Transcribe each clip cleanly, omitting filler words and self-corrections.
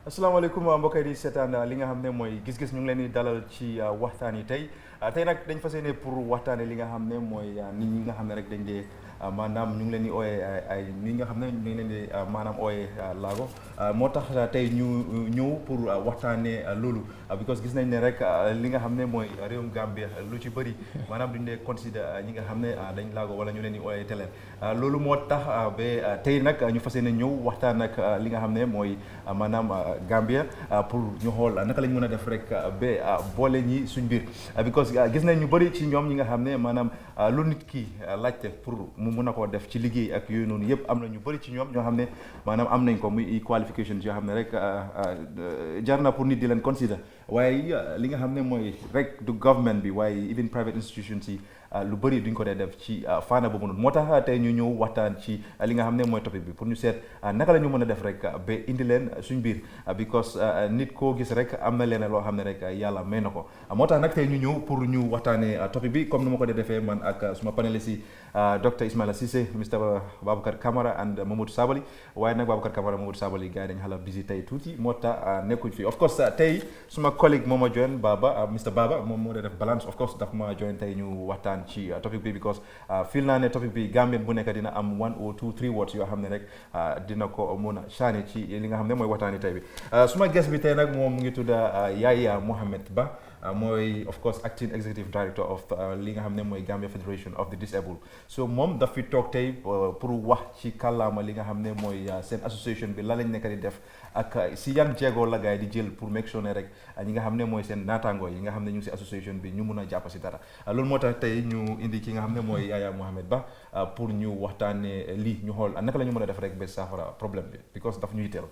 asalaamaaleykum mbokk yi di seetaan li nga xam ne mooy gis-gis ñu ngi leen di dalal ci waxtaan yi tey nag dañ fas yéene pour waxtaane li nga xam ne mooy nit ñi nga xam ne rek dañ dee maanaam ñu ngi leen di ooyee ay nit nga xam ne ñu ngi leen di maanaam ooyee laago moo tax tey ñu ñëw pour waxtaanee loolu because gis nañ ne rek li nga xam ne mooy réewum Gambia lu ci bëri maanaam duñ dee consider ñi nga xam ne dañ laago wala ñu leen di ooyee teleen loolu moo tax ba tey nag ñu fas yéene ñëw waxtaan ak li nga xam ne mooy maanaam Gambia pour ñu xool naka lañ mën a def rek ba boole ñi suñ biir because gis nañ ñu bëri ci ñoom ñi nga xam ne maanaam lu nit ki laajte pour mu mun a koo def ci liggéey ak yooyu noonu yëpp am na ñu bëri ci ñoom ñoo xam ne maanaam am nañ ko muy qualifications yoo xam ne rek jar na pour nit di leen consider waaye li nga xam ne mooy rek du government bi waaye even private institutions yi lu bëri duñ ko dee def ci faana boobu noonu moo tax tey ñu ñëw waxtaan ci li nga xam ne mooy topic bi pour ñu seet naka la ñu mën a def rek ba indi leen suñ biir because nit koo gis rek am na leen loo xam ne rek yàlla may na ko moo tax nag tey ñu ñëw pour ñu waxtaanee topic bi comme ni ma ko dee defee man ak suma panéliste yi Dr Ismaila Ceesay Mr Baboucarr Camara and Mamadou Sabally waaye nag Baboucarr Camara Mamadou Sabally gars yi dañu xala busy tey tuuti moo tax nekkuñ fi of course tey suma collègue moo ma join Baba Mr Baba moom moo dee def balance of course daf ma join tey ñu waxtaan ci topic bi because feel naa ne topic bi Gambien bu nekk dina am 1 or 2 3 words yoo xam ne rek dina ko mun a chané ci li nga xam ne mooy waxtaani tey bi suma guest bi tey nag moom mu ngi tudda Yaya Mohamed Bah mooy of course acting executive director of li nga xam ne mooy Gambia Federation of the Disabled so moom daf fi toog tey pour wax ci kàllaama li nga xam ne mooy seen association bi la lañ nekk di def ak si yan jéego la gaay di jël pour make sure ne rek ñi nga xam ne mooy seen naataangoo yi nga xam ne ñu ngi si association bi ñu mun a jàpp si dara loolu moo tax tey ñu indi ki nga xam ne mooy Yaya Mohamed Bah pour ñu waxtaanee lii ñu xool naka la ñu mën a def rek ba saafara problème bi because daf ñuy teel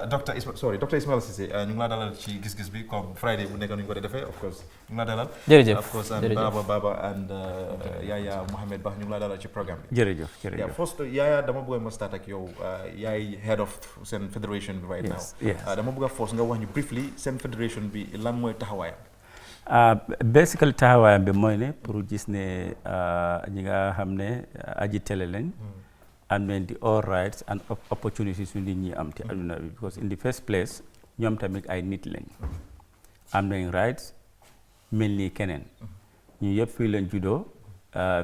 Dr Ismaila Ceesay ñu ngi laa dalal ci gis-gis bi comme Friday bu nekk ñu ko defee of course ñu ngi laa dalal jërëjëf of course and Baba and Yaya Mohamed Bah ñu ngi laa dalal ci programme bi jërëjëf first Yaya dama bëgg ma start ak yow yaay head of seen federation bi right now dama bëgg a force nga wax ñu briefly seen federation bi lan mooy taxawaayam basically taxawaayam bi mooy ne pour gis ne ñi nga xam ne aji télé lañ am nañ di all rights and opportunities yu nit ñi am ci aduna bi because in the first place ñoom tamit ay nit lañ am nañ rights mel ni keneen ñu yëpp fii leen juddoo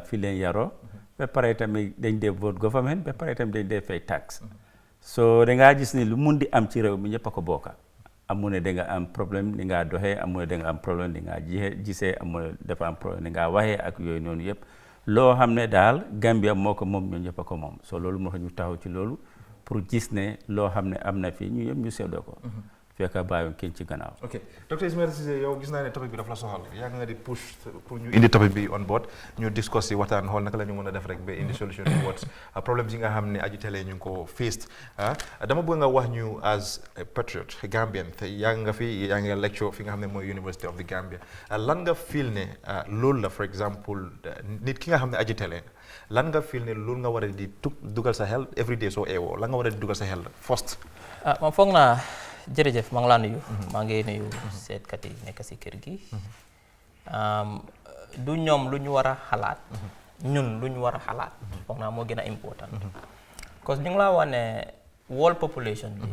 fii leen yaroo ba pare tamit dañ dee vote government ba pare tamit dañ dee fay tax so da ngaa gis ni lu mun di am ci réew mi ñëpp a ko bokka amu ne da nga am problème li ngaa doxee amu ne da nga am problème li ngaa gisee amu ne dafa am problème li ngaa waxee ak yooyu noonu yëpp loo xam ne daal Gambia moo ko moom ñoo ñëpp a ko moom so loolu moo tax ñu taxaw ci loolu pour gis ne loo xam ne am na fii ñu yëpp ñu seddoo ko fekk bàyyi kenn ci gannaaw. ok Dr Ismaila Ceesay yow gis naa ne topic bi daf la soxal yaa nga di push pour ñu indi topic bi on board ñu discuss si waxtaan xool naka la ñu mën a def rek ba indi solution towards problèmes yi nga xam ne aji télé ñu ngi ko faced dama bëgg nga wax ñu as a patriot Gambian te yaa nga lecture fi nga xam ne mooy University of the Gambia lan nga feel ne loolu la for example nit ki nga xam ne aji télé lan nga feel ne loolu nga war a di dugal sa xel every day soo eewoo lan nga war a di dugal sa xel first ma foog naa jërëjëf maa ngi laa nuyu maa ngi nuyu seetkat yi nekk si kër gi du ñoom lu ñu war a xalaat ñun lu ñu war a xalaat foog naa moo gën a important parce que ñu ngi laa wax ne world population bi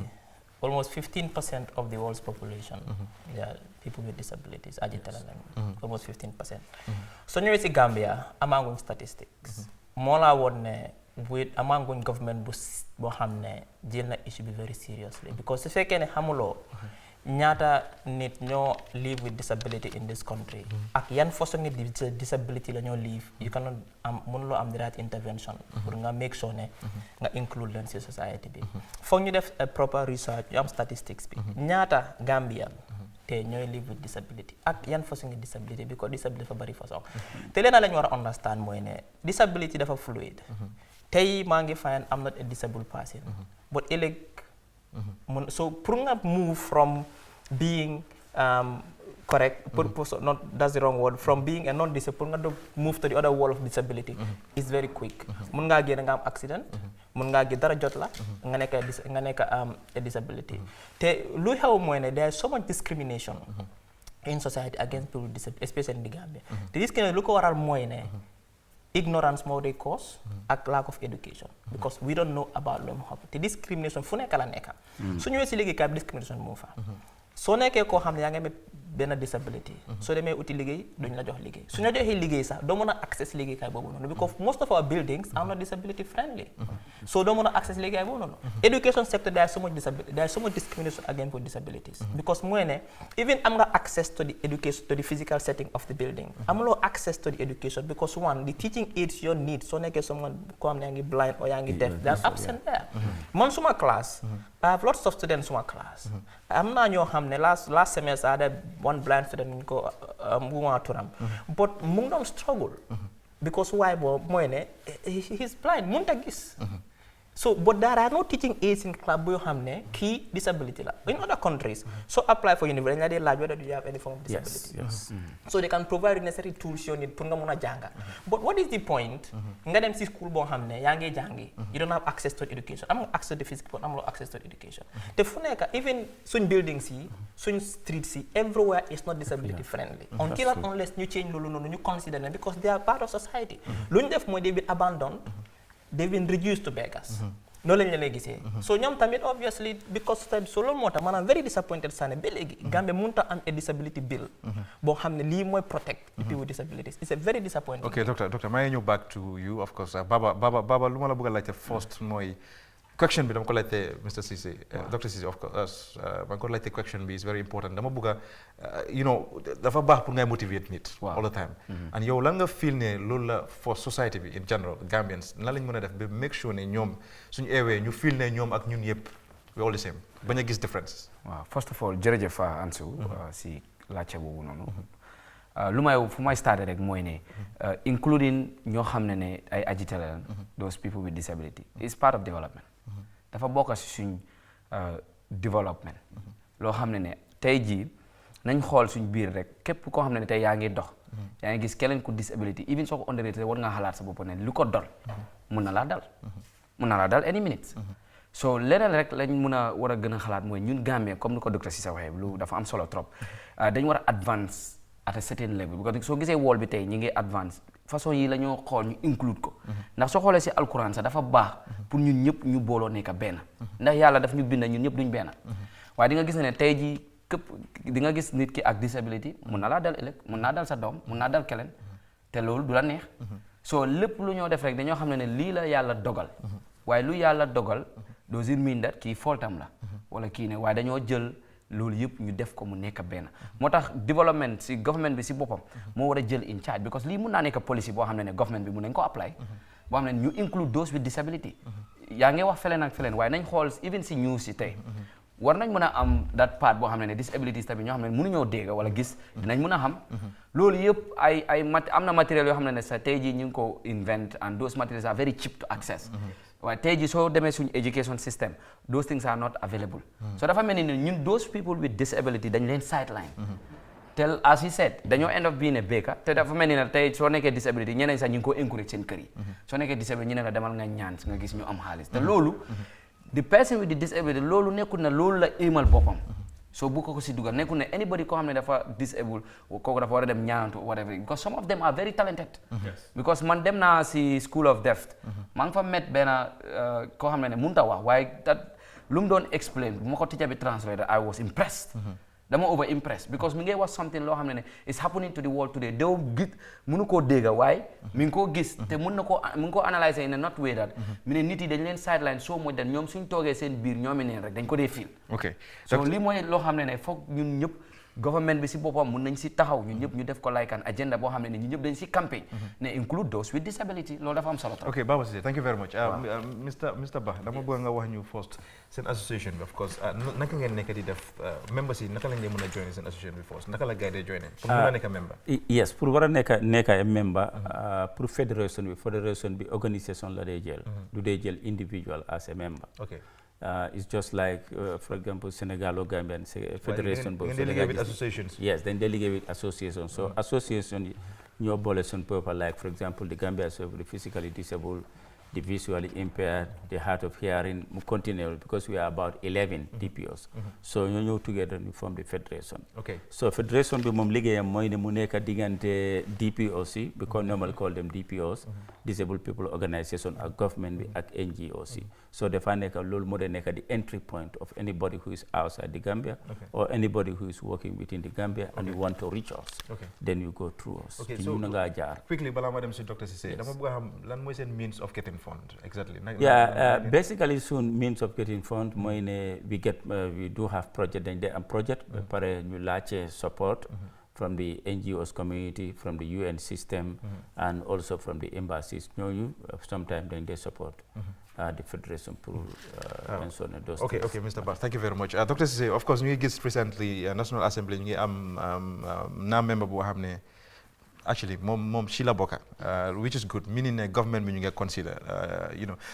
almost 15% of the world's population yeah, people with disabilities aji télé lañ almost 15% so ñëwee si Gambia amaanguñ statistics moo laa woon ne amaanguñ government boo xam ne jël na issue bi very seriously because su fekkee ne xamuloo ñaata nit ñoo live with disability in this country ak yan façon nit disability la ñoo live you cannot mënuloo am the right intervention pour nga make sure ne nga include leen ci society bi foog ñu def proper research ñu am statistics bi ñaata Gambian te ñooy live with disability ak yan façon ngi disability because disability dafa bari façon te leena la ñu war a understand mooy ne disability dafa fluid tey maa ngi find I'm not a disabled person but ëllëg so pour nga move from being correct not that's the wrong word from being a non-disabled pour nga move to the other world of disability is very quick mun ngaa génn nga am accident mun ngaa gi dara jot la nga nekk a disability te lu xew mooy ne there is so much discrimination in society against people with disability especially in the Gambia te discrimination lu ko waral mooy ne ignorance moo day cause ak lack of education because we don't know about lu mu xam te discrimination fu nekk la nekka su ñëwee si liggéeykaay bi discrimination moo fa soo nekkee koo xam ne yaa ngi amee benn disability soo demee uti liggéey duñ la jox liggéey su ñu la joxee liggéey sax doo mën a access liggéeykaay boobu noonu because most of our buildings are not disability friendly so doo mën a access liggéeykaay boobu noonu education sector there is so much discrimination against for disabilities because mooy ne even am nga access to the education to the physical setting of the building amuloo access to the education because one the teaching aids your needs soo nekkee someone koo xam ne yaa ngi blind or yaa ngi deaf they are absent there man suma class I have lots of students suma class am naa ñoo xam ne last semester I had one blind student ko Muma Turam but mu ngi doon struggle because why boobu mooy ne he's blind mënut a gis so but there are no teaching aids in club boo xam ne kii disability la in other countries so apply for university dañ la dee laaj whether do you have any form of disability so they can provide the necessary tools you need pour nga mun a jànga but what is the point nga dem si school boo xam ne yaa ngi jàngi you don't have access to education am nga access to the physical but amuloo access to education te fu nekk even suñ buildings yi suñ streets yi everywhere is not disability friendly until and unless ñu change loolu noonu ñu consider them because they are part of society lu ñu def mooy they've been abandoned they've been reduced to beggars noonu lañ la lay gisee so ñoom tamit obviously because so loolu moo tax maanaam very disappointed Sane ba léegi Gambia mënut a am a disability bill boo xam ne lii mooy protect people with disabilities it's a very disappointing ok doctor maa ngi ñëw back to you of course Baba lu ma la bëgg a laajte first mooy question bi dama ko laajte Mr. Cissé Dr. Cissé of course maa ngi ko laajte question bi is very important dama bëgg a dafa baax pour ngay motivate nit all the time and yow lan nga feel ne loolu la for society bi in general Gambians lan lañ mën a def ba make sure ne ñoom suñu eewee ñu feel ne ñoom ak ñun yëpp we all the same bañ a gis differences waaw first of all jërëjëf Ansu si laajte boobu noonu lu may fu may starté rek mooy ne including ñoo xam ne ay agitele lan those people with disability is part of development dafa bokk si suñ development loo xam ne tey jii nañ xool suñ biir rek képp koo xam ne tey yaa ngi dox yaa ngi gis keneen ku disability even soo ko underrated war nga xalaat sa bopp ne lu ko dol mun na laa dal any minute so leneen rek lañ mun a war a gën a xalaat mooy ñun Gambie comme ni ko docteur Cissé waxee lu dafa am solo trop dañ war a advance at a certain level because soo gisee wall bi tey ñi ngi advance façon yi la ñoo xool ñu include ko ndax soo xoolee si alquran sax dafa baax pour ñun ñëpp ñu booloo nekk benn ndax yàlla daf ñu bind ñun ñëpp duñ benn waaye di nga gis ne tey jii képp di nga gis nit ki ak disability mun na laa dal ëllëg mun naa dal sa doom mun naa dal keneen te loolu du la neex soo lépp lu ñoo def rek dañoo xam ne lii la yàlla dogal waaye lu yàlla dogal doesn't mean that kii faultam la wala kii ne waaye dañoo jël loolu yëpp ñu def ko mu nekk benn moo tax development si government bi si boppam moo war a jël in charge because lii mun naa nekk policy boo xam ne government bi mun nañ ko apply boo xam ne ñu include those with disability yaa ngi wax feleen ak feleen waaye nañ xool even si news si tey war nañ mën a am that part boo xam ne disabilities tamit ñoo xam ne mënuñoo dégg wala gis dinañ mën a xam loolu yëpp am na matériel yoo xam ne sa tey jii ñu ngi ko invent and those materials are very cheap to access waaye tey jii soo demee suñu education system those things are not available so dafa mel ni ñun those people with disability dañ leen sideline tel as he said dañoo end up being a baker te dafa mel ni ne tey soo nekkee disability ñeneen sax ñu ngi ko encourage seen kër yi soo nekkee disability ñu ne la demal nga ñaan nga gis ñu am xaalis te loolu the person with the disability loolu nekkul na loolu la éemal boppam so bu ko si dugal nekkul ne anybody koo xam ne dafa disable kooku dafa war a dem ñaantu whatever because some of them are very talented because man dem naa si school of deaf maa ngi fa met benn koo xam ne mënut a wax waaye lu mu doon explain bu ma ko teacher bi translator I was impressed dama over impressed because mi ngi wax something loo xam ne is happening to the world today dew gis mënu koo dégga waaye mi ngi koo gis te mën na koo mu ngi koo analyser in a not way that mi ne nit yi dañ leen sideline so much that ñoom suñ toogee seen biir ñoomi neen rek dañ ko dee feel so lii mooy loo xam ne foog ñun ñëpp government bi si boppam mun nañ si taxaw ñun ñëpp ñu def ko like an agenda boo xam ne ñun ñëpp dañ si campagne ne include those with disability loolu dafa am solo trop. ok Baba Cissé thank you very much Mr. Bah dama bëgg nga wax ñu first seen association bi of course naka ngeen nekk di def members yi naka lañ leen mën a join seen association bi first naka la gars yi dee join pour mën a nekk member yes pour war a nekk a member pour fédération bi organisation la dee jël du dee jël individual as a member. ok it's just like for example Senegal or Gambian federation but Senegal with associations yes then they liggéey with associations so association ñoo boole suñ purpose like for example the Gambia so the physically disabled the visually impaired, the hard of hearing, mu continue because we are about 11 DPOs. So ñu ñëw together ñu form the federation. Okay. So federation bi moom liggéeyam mooy ne mu nekk diggante DPOs yi because normally call them DPOs, disabled people organisation ak government bi ak NGOs yi. So dafa nekk loolu moo de nekk the entry point of anybody who is outside the Gambia or anybody who is working within the Gambia and you want to reach us. Then you go through us. Okay, so quickly, balaa ma dem si Dr. Cissé, dama bëgg a xam lan mooy seen means of getting fund exactly. Basically soon means of getting fund mooy ne we do have project dañ de am project ba pare ñu laajte support from the NGOs community, from the UN system and also from the embassies. ñooñu sometimes dañ de support the federation pour and so on those okay, Mr. Bass, thank you very much. Dr. Cissé, of course ñu ngi gis recently National Assembly ñu ngi am member boo xam ne actually moom ci la bokka which is good meaning ne government bi ñu ngi consider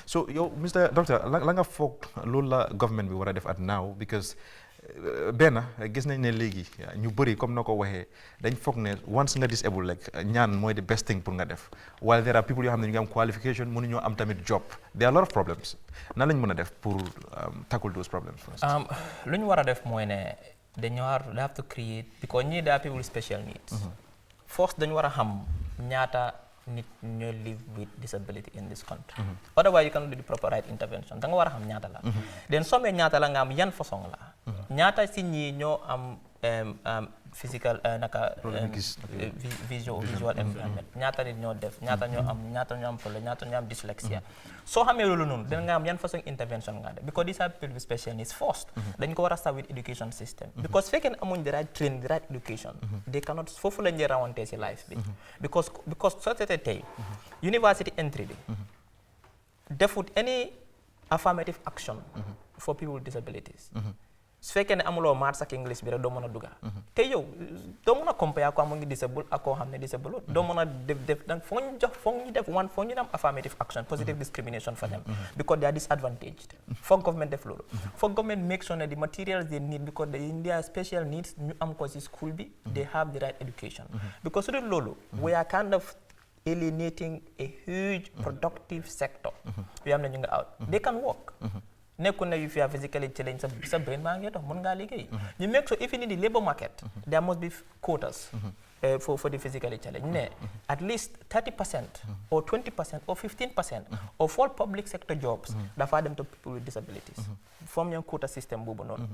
so yow Mr. Doctor la nga foog loolu la government bi war a def at now because benn gis nañ ne léegi ñu bëri comme na ko waxee dañ foog ne once nga disable like ñaan mooy the best thing pour nga def while there are people yoo xam ne ñu ngi am qualification mënuñoo am tamit job there are a lot of problems nan lañ mën a def pour tackle those problems first. lu ñu war a def mooy ne they have to create because ñii there are people with special needs. First dañu war a xam ñaata nit ñoo live with disability in this country. Otherwise you cannot do the proper right intervention. Da nga war a xam ñaata la. Then somme ñaata la nga am yan façon la. Ñaata si ñi ñoo am physical visual impairment. Ñaata nit ñoo def, ñaata ñoo am problème, ñaata ñoo am dyslexia. Soo xamee loolu noonu da nga am yan façon intervention nga def because these are people with special needs first. Dañ ko war a start with education system. Because fekkee amuñ the right training, the right education, they cannot foofu lañ rawantee si life bi. Because société tey university entry bi defut any affirmative action for people with disabilities. su fekkee ne amuloo maths ak English bi rek doo mën a dugga te yow doo mën a compare ko am ngi disable ak koo xam ne disable doo mën a def donc foog ñu am affirmative action positive discrimination for them because they are disadvantaged foog government def loolu foog government make sure ne the materials they need because their special needs ñu am ko si school bi they have the right education because su dul loolu we are kind of alienating a huge productive sector yoo xam ne ñu nga out they can work nekkul ne if you are physically challenged sa brain baa ngi dox mën ngaa liggéey ñu make sure if in the labor market there must be quotas for the physically challenged ne at least 30% or 20% or 15% of all public sector jobs dafa dem to people with disabilities form yoon quota system boobu noonu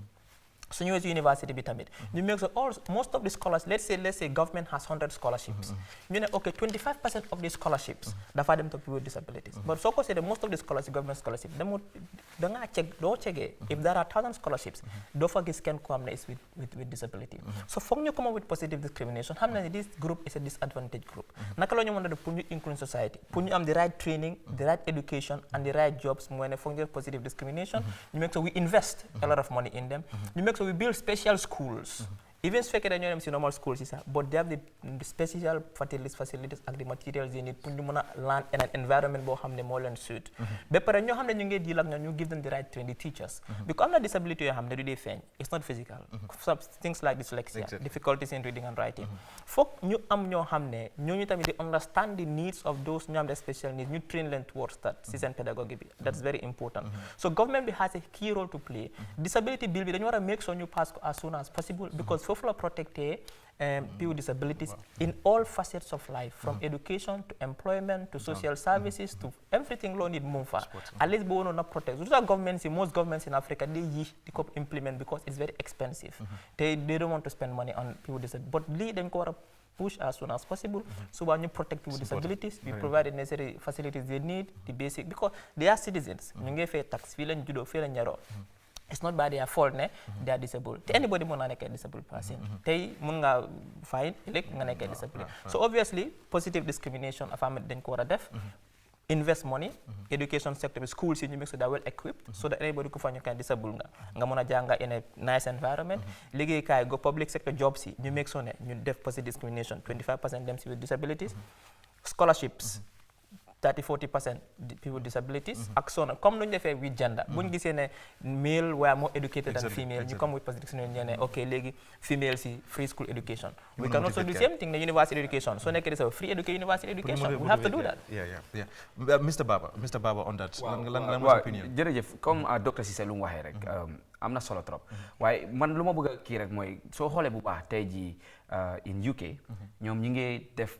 su ñëwee si university bi tamit ñu make sure most of the scholars let's say government has 100 scholarships ñu ne okay 25% of the scholarships dafa dem to people with disabilities but soo ko seetee most of the scholarships government scholarship da ngaa doo chegee if there are 1000 scholarships doo fa gis kenn ko am ne is with disability so foog ñu come up with positive discrimination xam na ne this group is a disadvantaged group naka la ñu mën a def pour ñu include society pour ñu am the right training the right education and the right jobs mooy ne foog ñu def positive discrimination ñu make sure we invest a lot of money in them so we build special schools even su fekkee dañoo dem si normal schools yi sax but they have the special facilities ak the materials they need pour ñu mën a learn in an environment boo xam ne moo leen suit ba pare ñoo xam ne ñu ngi deal ak ñoom ñu give them the right training the teachers because am na disability yoo xam ne du dee feeñ it's not physical some things like dyslexia difficulties in reading and writing foog ñu am ñoo xam ne ñooñu tamit di understand the needs of those ñu am the special needs ñu train leen towards that si seen pedagogy bi that's very important so government bi has a key role to play disability bill bi dañu war a make sure ñu pass ko as soon as possible because foofu la protecter people with disabilities in all facets of life from education to employment to social services to everything loo need moom fa at least boo wonoon na protect su tax most governments in Africa they di ko implement because it's very expensive they don't want to spend money on people with disabilities but lii dañ ko war a push as soon as possible suba ñu protect people with disabilities we provide the necessary facilities they need the basic because they are citizens ñu ngi fay tax fii lañ juddoo fii lañ yaroo it's not by their fault ne they are disabled te anybody mën naa nekkee disabled person tey mën nga fine ëllëg nga nekkee disabled so obviously positive discrimination affirmative dañ ko war a def invest money education sector bi schools yi ñu make sure they are well equipped so that anybody ku fa ñu kan disable nga mën a jànga in a nice environment liggéeykaay go public sector jobs yi ñu make sure ne ñu def positive discrimination 25% dem si with disabilities scholarships 30-40% people with disabilities ak so na comme nu ñu defee with gender bu ñu gisee ne male were more educated than female ñu come with position ñu ne ok léegi female si free school education we can also do same thing ne university education so nekkee sa free university education we have to do that Mr. Baba on that lan waaw jërëjëf comme docteur Cissé lu mu waxee rek am na solo trop waaye man lu ma bëgg a kii rek mooy soo xoolee bu baax tey jii in UK ñoom ñi ngi def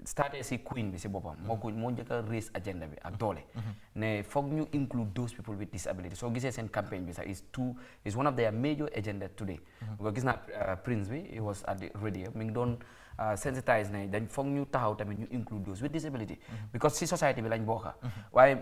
starté si Queen bi si boppam moo njëkk a raise agenda bi ak doole ne foog ñu include those people with disability soo gisee seen campagne bi sax is one of their major agenda today because gis naa Prince bi he was at the radio mi ngi doon sensitize ne dañ foog ñu taxaw tamit ñu include those with disability because si society bi lañ bokka waaye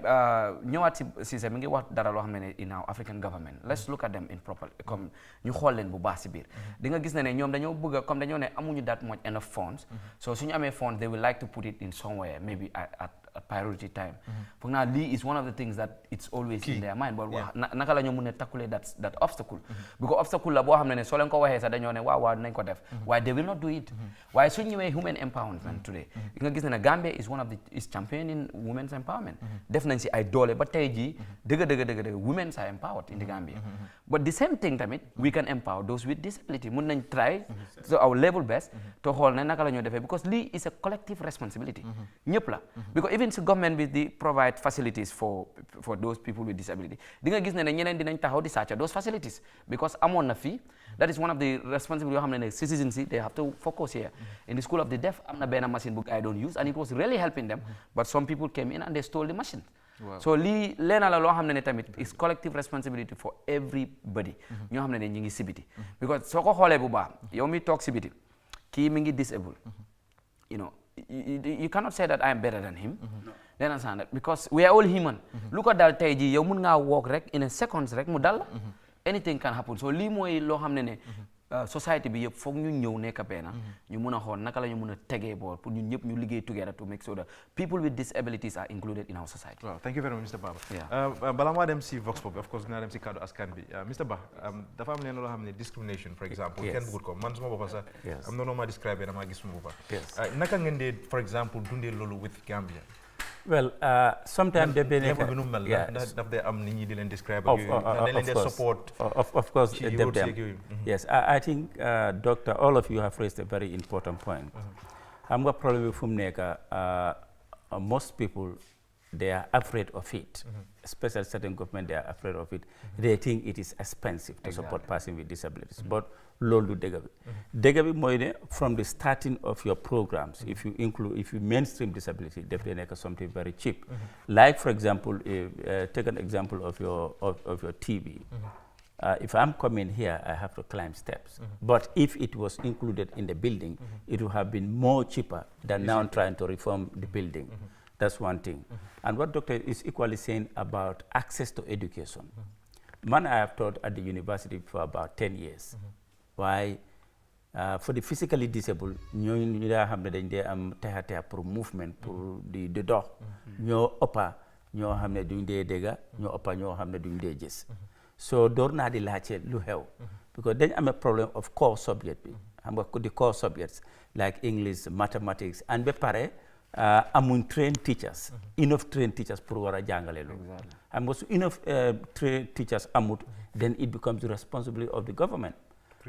ñëwaat si mi ngi wax dara loo xam ne in our African government let's look at them in proper comme ñu xool leen bu baax si biir di nga gis ne ñoom dañoo bëgg comme dañoo ne amuñu that much enough funds so suñu amee funds they will like to put it in somewhere maybe at priority time foog naa lii is one of the things that it's always in their mind but naka la ñoo mun a tackle that obstacle because obstacle la boo xam ne soo leen ko waxee sax dañoo ne waaw nañ ko def waaye they will not do it waaye suñ ñëwee human empowerment today nga gis ne Gambia is championing women's empowerment def nañ si ay doole ba tey jii dëgg women are empowered in the Gambia but the same thing tamit we can empower those with disability mun nañ try so our level best to xool ne naka la ñoo defee because lii is a collective responsibility ñëpp la because even si government bi di provide facilities for those people with disability di nga gis ne ñeneen dinañ taxaw di sàcca those facilities because amoon na fii that is one of the responsibilities yoo xam ne citizens yi they have to focus here in the school of the deaf am na benn machine bu gars yi doon use and it was really helping them but some people came in and they stole the machine so lii leena la loo xam ne tamit is collective responsibility for everybody ñoo xam ne ñu ngi sibiti because soo ko xoolee bu baax yow mi toog sibiti kii mi ngi disabled you cannot say that I am better than him. Then understand that because we are all human. Look at that tey jii yow mun ngaa walk rek in a seconds rek mu dal anything can happen so lii mooy loo xam ne society bi yëpp foog ñu ñëw nekk benn ñu mun a xool naka la ñu mun a tegee boor pour ñun ñëpp ñu liggéey together to make sure that people with disabilities are included in our society. Wow, thank you very much Mr. Baba. Balaa maa dem si Vox Pop of course dinaa dem si kaddu askan bi Mr. Ba dafa am leen loo xam ne discrimination for example kenn bëggut ko man suma boppa sax am na noo ma describe damaa gis suma boppa naka ngeen dee for example dundee loolu with Gambia. Well, sometimes they benefit. Daf they am nit ñi di leen describe support. Of course, yes. I think, Doctor, all of you have raised a very important point. I'm going to probably from most people, they are afraid of it. Especially certain government, they are afraid of it. They think it is expensive to support person with disabilities. But lolu degabi. Degabi moine from the starting of your programs, if you mainstream disability, they make something very cheap. Like for example, take an example of your TV. If I'm coming here, I have to climb steps. But if it was included in the building, it would have been more cheaper than now trying to reform the building. That's one thing. And what Doctor is equally saying about access to education. Man, I have taught at the university for about 10 years. Why? For the physically disabled, ñu xam ne dañ dee am texa pour movement pour di dox ñoo ëppa ñoo xam ne duñ dee dégga ñoo ëppa ñoo xam ne duñ dee gis so door naa di laajte lu xew because dañ am a problem of core subject bi xam nga the core subjects like English, mathematics and ba pare amuñ trained teachers enough trained teachers pour war a jàngale loolu xam nga su enough trained teachers amut then it becomes the responsibility of the government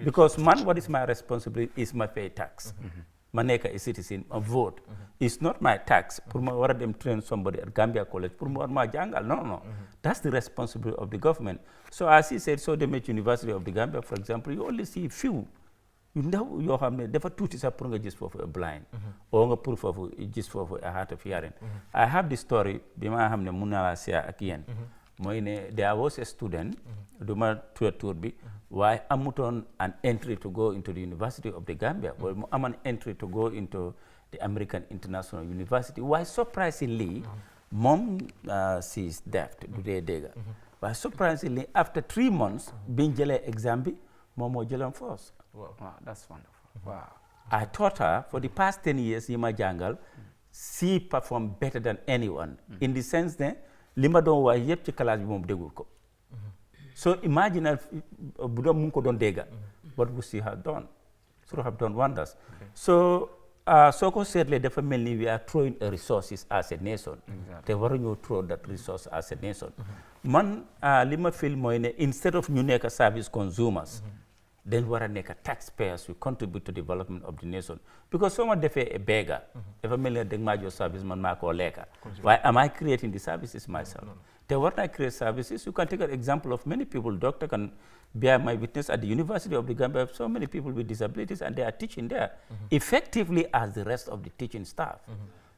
because what is my responsibility is my pay tax ma nekk a citizen a vote it's not my tax pour ma war a dem train somebody at Gambia College pour ma war ma jàngal no that's the responsibility of the government so as he said so dem at University of the Gambia for example you only see few yu ndaw yoo xam ne dafa tuuti sax pour nga gis foofu a blind oo nga pour foofu gis foofu a hard of hearing I have the story bi ma xam ne mun naa la share ak yéen mooy ne there was a student du ma tour bi waaye amutoon an entry to go into the University of the Gambia wala mu am an entry to go into the American International University waaye surprisingly moom she is deaf du dee dégga waaye surprisingly after 3 months biñ jëlee exam bi moom moo jëloon first. Wow, that's wonderful. Wow. I taught her for the past 10 years yi ma jàngal she performed better than anyone in the sense that li ma doon wax yëpp ci classe bi moom déggul ko so imagine bu doon mu ngi ko doon dégga what would she have done? Should have done wonders. So soo ko seetlee dafa mel ni we are throwing a resources as a nation. te waruñoo throw that resource as a nation. man li ma feel mooy ne instead of ñu nekk service consumers. dañ war a nekk taxpayers who contribute to development of the nation because soo ma defee a beggar. dafa mel ni da nga maa jox service man maa koo lekka. waaye am I creating the services myself? te war naa create services. You can take an example of many people. Doctor can bear my witness at the University of the Gambia. So many people with disabilities and they are teaching there effectively as the rest of the teaching staff.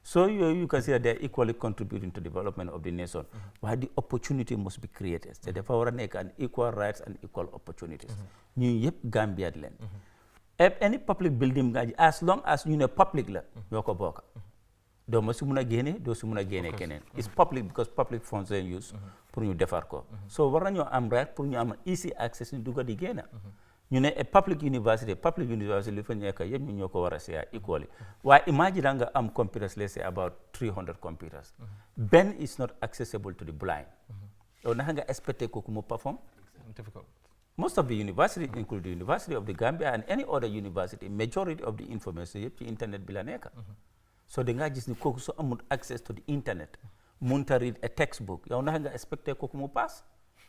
So you can see that they are equally contributing to development of the nation. Why the opportunity must be created. So therefore, war a nekk an equal rights and equal opportunities. ñun yëpp Gambia leen. Any public building as long as ñu ne public la ñoo ko bokk. doo ma si mun a génne doo si mun a génne keneen. It's public because public funds are used pour ñu defar ko. So war nañoo am right pour ñu am easy access ñu dugg di génn. ñu ne public university li fa nekk yëpp ñu ñoo ko war a share equally. waaye imagine nga am computers, let's say about 300 computers. benn is not accessible to the blind. yow naka nga expecté kooku mu perform. Difficult. Most of the university, including the University of the Gambia and any other university, majority of the information yëpp ci internet bi la nekk. So da ngaa gis ni kooku soo amul access to the internet munta read a textbook yow naka nga expecté kooku mu pass.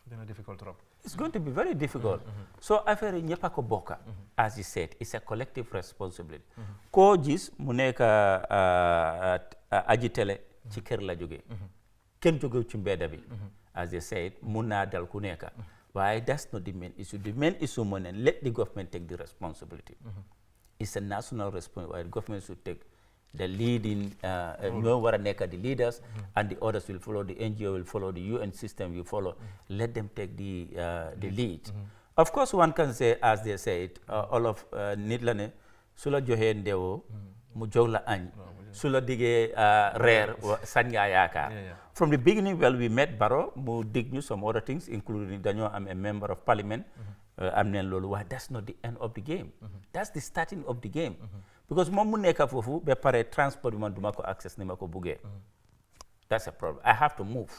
Dina difficult trop. It's going to be very difficult. So affaire yi ñëpp a ko bokka. As you said, it's a collective responsibility. koo gis mu nekk aji télé ci kër la jógee. kenn jógew ci mbedda bi. As they said mun naa dal ku nekk. waaye that's not the main issue. The main issue mooy ne let the government take the responsibility. It's a national responsibility. The government should take the leading, ñoo war a nekk the leaders, and the others will follow. The NGO will follow. The UN system will follow. Let them take the lead. Of course, one can say, as they said, all of nit la ne su la joxee ndeewoo mu jox la añ. su la diggee reer sañ ngaa yaakaar. From the beginning, well, we met Barrow mu dig ñu some other things, including dañoo am a member of parliament. am neen loolu waaye that's not the end of the game. That's the starting of the game. Because moom mu nekk foofu ba pare transport bi man duma ko access ni ma ko buggee. That's a problem. I have to move.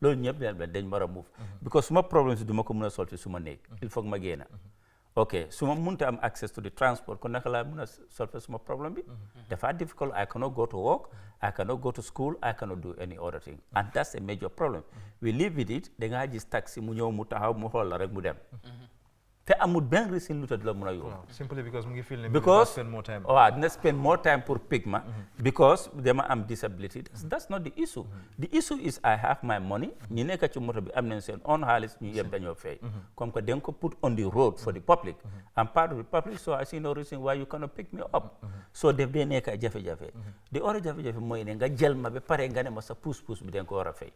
loolu ñëpp dañ war a move. Because suma problème si duma ko mën a solve suma néeg. il faut que ma génna. ok su ma mënta am access to the transport kon naka laa mën a solve suma problème bi. dafa difficult. I cannot go to work. I cannot go to school. I cannot do any other thing. And that's a major problem. We live with it. Da ngaa gis taxi mu ñëw mu taxaw mu xool la rek mu dem. te amul benn reason lu tax la mën a yóbbu. Simply because mu ngi feel ne because spend more time. waaw dina spend more time pour pick ma. because dama am disability. That's not the issue. The issue is I have my money. ñi nekk ci moto bi am nañ seen own xaalis ñu yëpp dañoo fay. comme que da nga ko put on the road for the public. I'm part of the public so I see no reason why you cannot pick me up. so def dee nekk jafe-jafe. the other jafe-jafe mooy ne nga jël ma ba pare nga ne ma sa puus-puus bi da nga ko war a fay.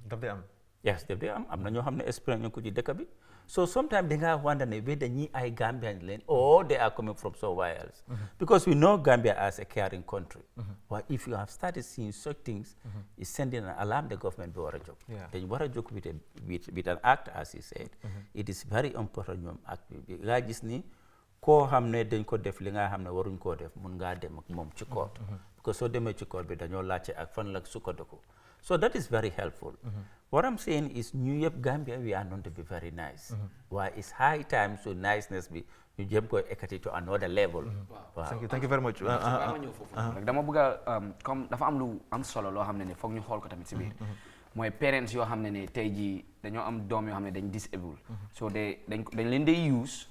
daf dee am. yes def dee am na ñoo xam ne expérience ñu ko ci dëkk bi. So sometimes they wonder whether they are Gambian land or they are coming from somewhere else. Because we know Gambia as a caring country. But if you have started seeing such things, it's sending an alarm the government will joke. Then you want to joke with an act, as he said. It is very important you act. Gis ni ko xamne dañ ko def li nga xamne waruñ ko def mun nga dem ak mom ci court. Because so demé ci court bi dañoo laacé ak fan la sukkandiku. So that is very helpful. What I'm saying is New York, Gambia, we are known to be very nice. Why it's high time so niceness be you jump go ekati to another level. Wow. Thank you very much. dama bëgg a comme dafa am lu am solo loo xam ne foog ñu xool ko tamit si biir. mooy parents yoo xam ne tey jii dañoo am doom yoo xam ne dañ disable. so dañ leen di use.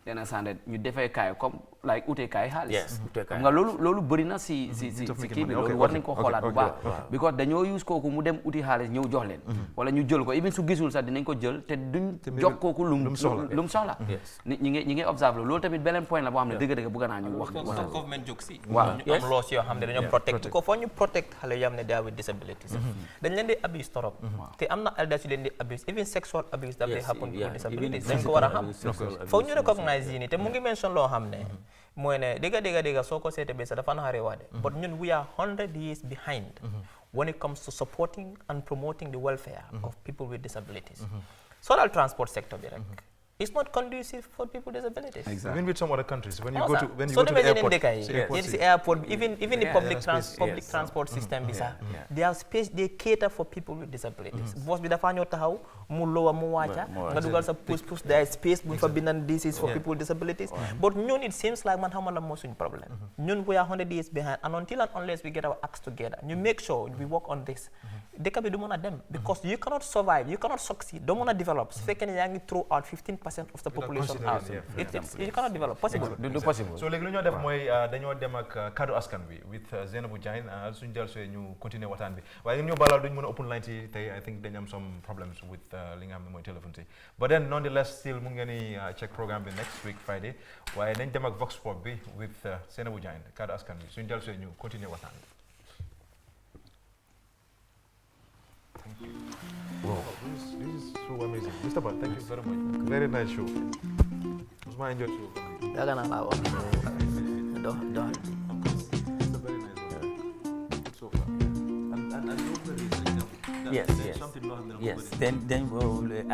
dana sànde ñu defee kaay comme like utee kaay xaalis. Yes utee kaay xam nga loolu bëri na si kii bi loolu war nañ ko xoolaat bu baax. because dañoo use kooku mu dem uti xaalis ñëw jox leen. wala ñu jël ko even su gisul sax dinañ ko jël te duñ jox kooku lum soxla. ñi ngi observe loolu tamit beneen point la boo xam ne dëgg-dëgg bëgg naa ñu wax. moo tax government jóg si. waaw ñu am laws yoo xam ne dañoo protect ko foo ñu protect xale yoo xam ne they are with disabilities. dañ leen di abuse torop. te am na elders yu leen di abuse even sexual abuse that they happen with disabilities dañ ko war a xam. foog ñu recognize yi nii te mu ngi mention loo xam ne mooy ne dégga soo ko seete bi sax dafa naxaree waade but ñun we are 100 years behind when it comes to supporting and promoting the welfare of people with disabilities. So dal transport sector bi rek it's not conducive for people with disabilities. Exactly. Even with some other countries, when you No, go sir. to when you So go to the imagine airport, in the airport, even the public space. transport system bi sax they have space, they cater for people with disabilities. Boss bi dafa ñëw taxaw mu lowa mu wàcca nga dugal sa push there is space bu fa bindan this is for people with disabilities. But ñun it seems like man xamal la moo suñ problème. Ñun we are 100 years behind, and until and unless we get our acts together, you make sure we work on this. Dëkk bi du mën a dem because you cannot survive, you cannot succeed, doo mën a develop su fekkee ne yaa ngi throw out 15% of the population out. You cannot develop possible. du possible. So léegi lu ñoo def mooy dañoo dem ak kaddu askan bi with Zainabou Jagne suñu jël see ñu continuer waxtaan bi waaye ñu balal duñ mën a open line ci tey I think dañu am some problems with li nga xam ne mooy téléphone si but then nonetheless still mu ngeen di check programme bi next week Friday waaye dañ dem ak Vox Pop bi with Zainabou Jagne kaddu askan bi suñu jël see ñu continuer waxtaan bi. Wow, this is so amazing. Mr. Bal, thank you very much. Very nice show. It was my enjoyed show. Yaakaar naa laa wax. It's a very nice one. Good so far. And Yes, there's yes. something wrong with the Yes, then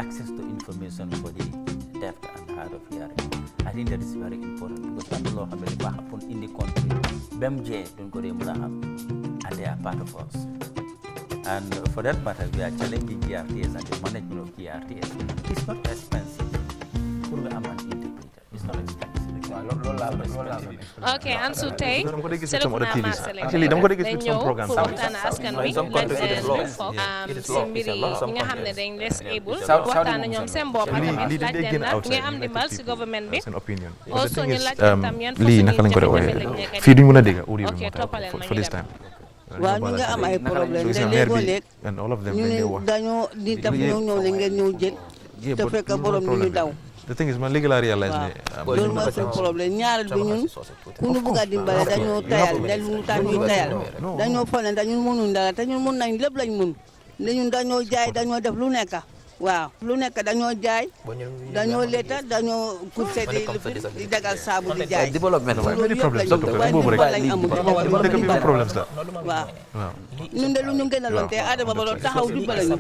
access to information for the deaf and hard of hearing. I think that is very important because am na loo xam ne dafa happen in the country bem jee duñ ko dee mën a am and they are part of us. And for that matter, we are challenging GRTS and the management of GRTS. It's not expensive. Pour nga am an interpreter, it's not expensive. ok Ansu tey dama ko dégg ci c'est some le other programme TVs. select Actually, dama ko dégg ci dañ some ñëw programme. pour waxtaan askan wi Some countries it is law. si mbiri ñi nga xam ne dañ disabled Saudi waxtaan moom ñoom seen seen bopp lii tamit lii laaj day leen génn na outside. nga am ndimbal si government bi That's an opinion. also ñu laaj tam yan lii naka lañ ko doon jafe-jafe lañ waxee nekk fii duñ mën a dégg audio ok bi moo tax toppaleen ma for ñu this dem time. waaw ñu nga am ay problème So te maire léegoo bi léeg and all of them ñu dañ ne lay wax. dañoo di daf ñoo ñëw ne ngeen ñëw jël Yeah, te but fekk loolu borom mooy ñu problème daw bi. The thing is man léegi laa réalise ne loolu mooy suñu problème ñaareel bi ñun ku ñu bugg a dimbale dañoo tayal dañu tax ñuy tayal dañoo foog ne dañu mënuñ dara te ñun mën nañ lépp lañ mën ne ñun dañoo jaay dañoo def lu nekk waaw lu nekk dañoo jaay dañoo leta dañoo poussé di dagal saabu di jaay Development waaye many problems lañ docteur waaye boobu rek dimbal lañ amul dëkk bi dimbal problems la waaw waaw ñun de lu ñu gënaloon te Adama Barrow taxaw dimbale ñu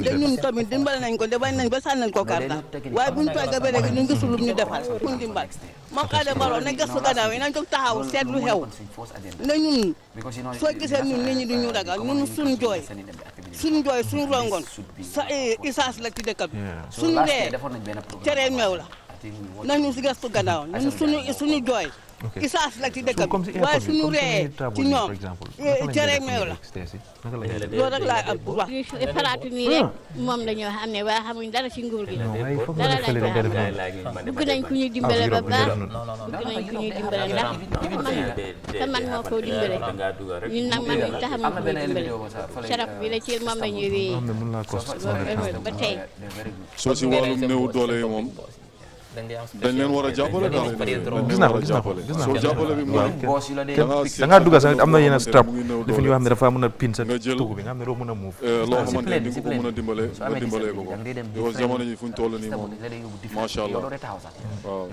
te ñun tamit dimbale nañ ko de bañ nañ ba sànnal ko karta waaye buñ toogee ba léegi ñu gisul lu ñu defal pour dimbal moom Adama Barrow ne gëstu gannaaw yi nañ ko taxaw seet lu xew ne ñun soo gisee ñun nit ñi du ñu ragal ñun suñ jooy suñ rongoon sa isaas la ci dëkk bi suñu ree cere meew la nañu si gëstu gannaaw ñun suñu jooy isaas la ci dëkk bi waaye suñu ree ci ñoom cere meew la loolu rek laa am pour wax xalaatu nii rek moom la ñoo xam ne waaye xamuñ dara ci nguur gi dara lañ ko xam bëgg nañ ku ñuy dimbale ba baax bëgg nañ ku ñuy dimbale ndax te man moo ko dimbale ñun nag man mi taxamuñ ku ñuy dimbale saraf bi la ci moom la ñuy wéyee ba tey soo si wàllum néew doole yi moom dañ leen war a jàppale daal gis naa ko soo jàppale bi mooy da ngaa dugg sax am na yenn strap mu ngi néew defe yoo xam ne dafa mën a pin sa nga jël tugu bi nga xam ne doo mën a move loo xamante ne di nga ko mën a dimbale nga dimbalee ko ko because jamono ji fu ñu toll nii moom macha allah waaw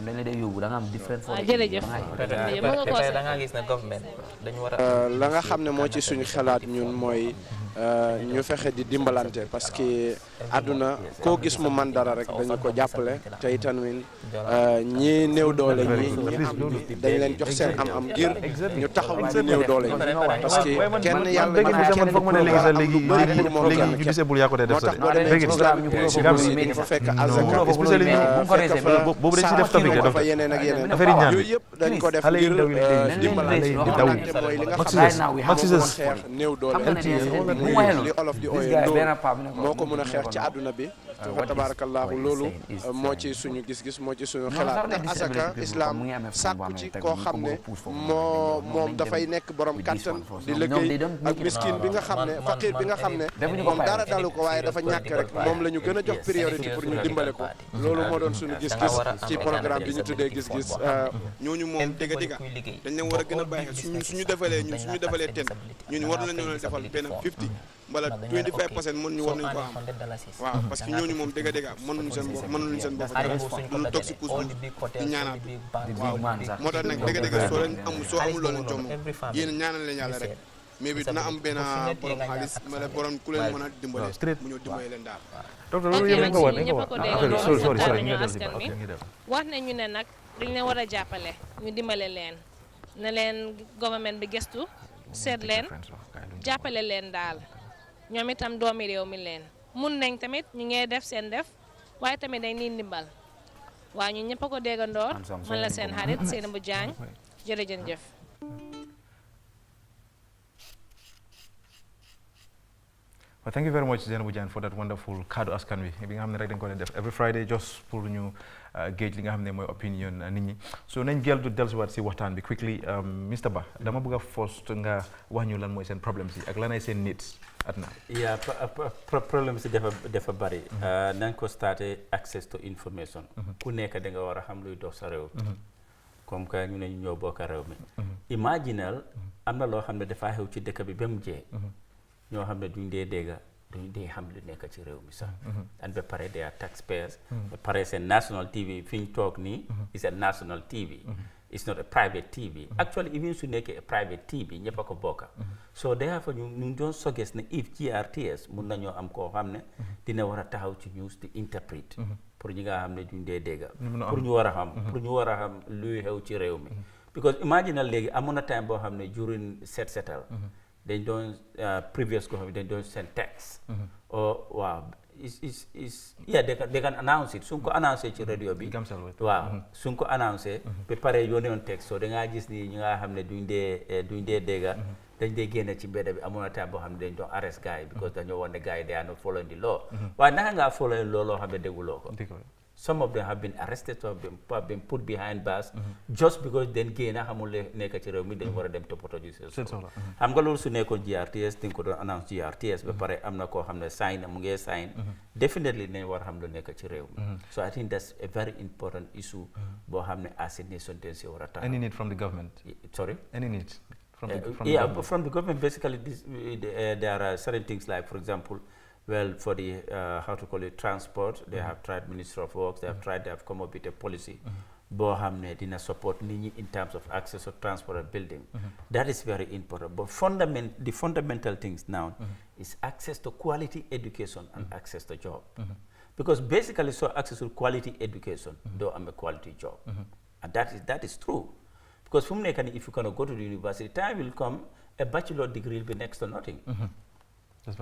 waaw jërëjëf mën nga koo da nga gis ne government dañu war a la nga xam ne moo ci suñu xalaat ñun mooy ñu fexe di dimbalante parce que àdduna koo gis mu man dara rek dañu ko jàppale te itamit ñi néew doole ñi am dañ leen jox seen am ngir ñu taxaw ñu néew doole ñi parce que kenn yàlla man foog ma ne léegi sax léegi ñu disable yaa ko dee def sax de dafa fekk azaka boobu dañ si def topic dafa yeneen ak yeneen affaire yi ñaan yooyu yëpp dañ ko def xale yi ngir ndaw yi dimbalante mooy li nga xam ne moo mën a xeex néew doole li olof di ooyee ndóol moo ko mën a xeex ci àdduna bi fa tabarakallahu loolu moo ci suñu gis-gis moo ci suñu xalaat ndax asaka islam sàkku ci koo xam ne moom dafay nekk borom kattan di liggéey ak miskin bi nga xam ne faqir bi nga xam ne moom dara dalu ko waaye dafa ñàkk rek moom la ñu gën a jox priorité pour ñu dimbale ko loolu moo doon suñu gis-gis ci programme bi ñu tuddee gis-gis ñooñu moom dëgg dañ leen war a gën a bàyyi xel suñu defalee ten ñun war nañu leen defal benn 50 wala 25% mën ñu war nañu ko am waaw parce que ñooñu moom dëgg mënuñu seen bopp dara mënu toog si pousse di ñaanaat waaw moo tax nag dëgg soo amul loolu jom yéen ñaanal leen yàlla rek mais bi dina am benn borom xaalis wala borom ku leen mën a dimbale mu ñëw dimbale leen daal docteur loolu yëpp nga war sorry wax nañu ne nag dañ leen war a jàppale ñu dimbale leen ne leen government bi gëstu seet leen jàppale leen daal ñoom itam doomi réew mi leen mun nañ tamit ñu ngee def seen def waaye tamit dañ ni ndimbal waaw ñu ñëpp a ko déggandoor man la seen xarit Seynabou Diagne jërëjëf Well, thank you very much, Seynabou Diagne, for that wonderful kaddu askan wi bi nga xam ne rek dañ ko def every Friday just pour ñu gauge li nga xam ne mooy opinion nit ñi so nañ dellusiwaat si waxtaan bi quickly Mr. Bah dama bëgg a first nga wax ñu lan mooy seen problème si ak lan ay seen needs adna problème si dafa bari nañ ko starté access to information ku nekk da nga war a xam luy dox sa réew comme que ñu ne ñu ñoo bokk réew mi imaginal am na loo xam ne dafa xew ci dëkk bi ba mu jee ñoo xam ne duñ dee xam lu nekk ci réew mi sax and ba pare they are taxpayers ba pare seen national TV fi ñu toog nii is a national TV it's not a private TV actually even su nekkee a private TV ñëpp a ko bokka so therefore ñu doon suggest ne if GRTS mun nañoo am koo xam ne dina war a taxaw ci news di interpret pour ñi nga xam ne duñ dee dégga pour ñu war a xam luy xew ci réew mi because imagine léegi amoon na time boo xam ne during setal dañ doon previous government dañ doon send text waaw they can announce it suñ ko annoncé ci radio bi waaw suñ ko annoncé ba pare yónnee woon text so da ngaa gis ni ñi nga xam ne duñ dee dégga dañ dee génne ci mbedd bi amoon na time boo xam ne dañ doon arrest gars yi because dañoo wane gars yi they are not following the law waaye naka ngaa following law loo xam ne dégguloo ko some of them have been arrested or have been put behind bars just because then génn xamul nekk ci réew mi dañ war a dem toppatoo ji seen soxla xam nga loolu su nekkoon GRTS dañ ko doon announce GRTS ba pare am na koo xam ne sign mu ngee sign definitely nañ war a xam lu nekk ci réew mi so I think that's a very important issue boo xam ne as a nation dañ si war a tax any need from the government sorry any need from the government basically there are certain things like for example well, for the, transport, they have tried Ministry of Works, they have come up with a policy, dina support in terms of access to transport and building. That is very important. But the fundamental things now is access to quality education and access to job. Because basically, so access to quality education, though I'm a quality job. And that is true. Because if you're going to go to the university, time will come, a bachelor degree will be next to nothing.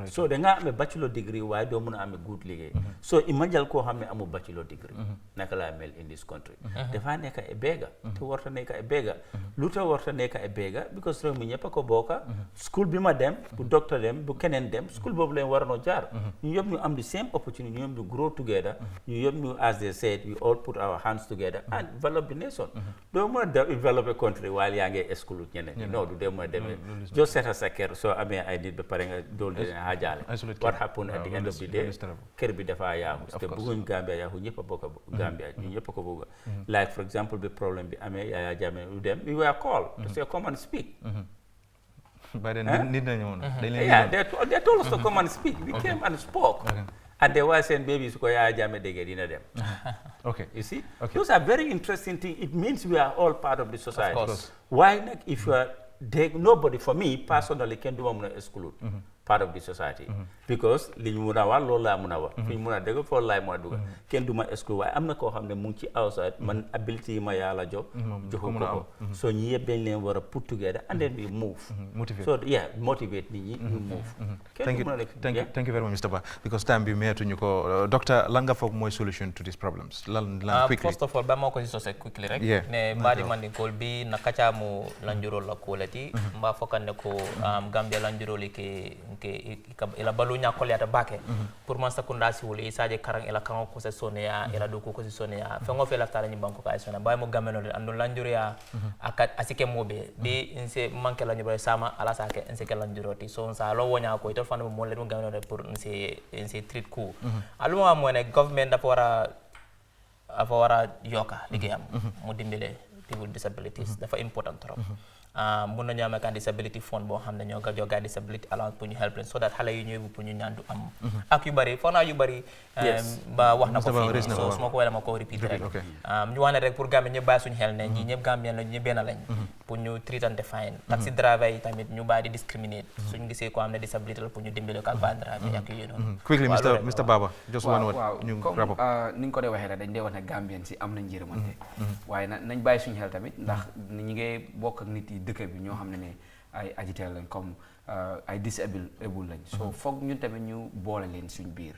So da nga am a bachelor degree waaye doo mën a am a good liggéey so imagine koo xam ne amul bachelor degree naka laa mel in this country dafa nekk a beggar te warta nekk a beggar lu te warta nekk a beggar because réew mi ñëpp a ko bokka school bi ma dem bu doctor dem bu keneen dem school boobu leen war noo jaar ñu yëpp ñu am the same opportunity ñu yëpp ñu grow together ñu yëpp ñu as they said we all put our hands together and develop the nation doo mën a develop a country while yaa ngi exclude ñeneen non du dee mën a demee just set sa kër soo amee ay nit ba pare nga dool what happened at the end of the day kër bi dafa yaaxu parce que bëgguñ Gambia yaaxu ñëpp a bokk Gambia ñu ñëpp a ko bëgg like for example bi problème bi amee Yaya Jammeh lu dem we were called to say come and speak but then nit nañu woon they told us to come and speak we came and spoke and they were saying maybe su ko Yaya Jammeh déggee dina dem okay you see those are very interesting things it means we are all part of the society why not if you are nobody for me personally can do a exclude part of the society because li ñu mun a wax loolu laa mun a wax fi ñu mun a dégg foofu laay mun a dugg kenn du ma exclude waaye am na koo xam ne mu ngi ci outside man ability yi ma yàlla jox joxu ko so ñi yëpp dañ leen war a put together and then we move so motivate nit ñi ñu move thank you very much Mr. Bah because time bi meetuñu ko docteur lan nga foog mooy solution to these problems lan quickly first of all ba moo ko si sose quickly rek ne mbaadi mandikol bi na kacamu lanjurol la kuolati mba fokan ne ko Gambia lanjuroli ke ila balu nya kolyata bake pour man sakunda si wuli isaje karang ila kango ko se sonia ila duku ko se sonia fengo fe laftala ni banko ka sona bay mo gameno andu lanjuria akat asike mobe bi inse manke lanjuro sama ala sake inse ke lanjuroti so sa lo wonya ko to fanu mo le mo gameno pour inse treat ku alu mo ne government dafa wara yoka ligeyam mo dimbele people with disabilities dafa important trop mun nañu am ak disability fund boo xam ne ñoo jox gaa disability allowance pour ñu help leen so that xale yu ñëw pour ñu ñaan du am ak yu bëri foog naa yu bëri ba wax na ko fii so su ma ko wala ma ko repeat rek ñu wax ne rek pour Gambie ñëpp bàyyi suñu xel ne ñi ñëpp Gambien lañ ñu benn lañ pour ñu treatante fine taxi driver yi tamit ñu bàyyi di discriminate suñu gisee ko am ne disability la pour ñu dimbale ko ak ba driver ak yu noonu quickly Mr Baba just one word ñu wrap up ni nga ko dee waxee rek dañ dee wax ne Gambien si am nañ yërmande waaye nañ bàyyi suñu xel tamit ndax ñi ngay bokk ak nit yi dëkk bi ñoo xam ne ay agitateur lañ comme ay disabled lañ so foog ñun tamit ñu boole leen suñ biir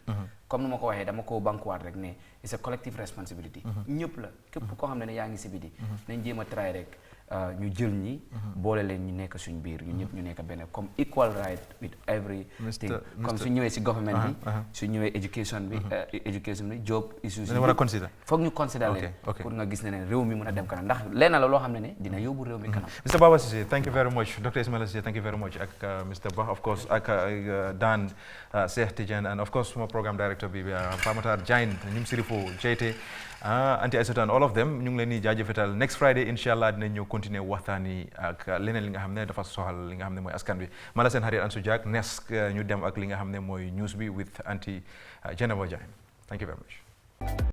comme nu ma ko waxee dama ko bankuwaat rek ne it's a collective responsibility ñëpp la képp koo xam ne yaa ngi si biti nañ jéem a try rek ñu jël ñi boole leen ñu nekk suñ biir ñu ñëpp ñu nekk benn comme equal right with everything comme su ñëwee si government bi su ñëwee education bi job issues foog ñu consider leen pour nga gis ne réew mi mën a dem kanam ndax lenn la loo xam ne dina yóbbu réew mi kanam Mr Baba Cissé thank you very much Dr Ismaila Cissé thank you very much ak Mr Bah of course ak Dan Cheikh Tidiane and of course suma programme director bi Pamatar Jain ñum Sirifo Jeyte anti Aïssata and all of them ñu ngi leen di jaajëfetal next Friday inshallah dinañ ñëw continuer waxtaan yi ak leneen li nga xam ne dafa soxal li nga xam ne mooy askan bi ma la seen xarit Ansu Jack next ñu dem ak li nga xam ne mooy news bi with anti Jennifer Jain thank you very much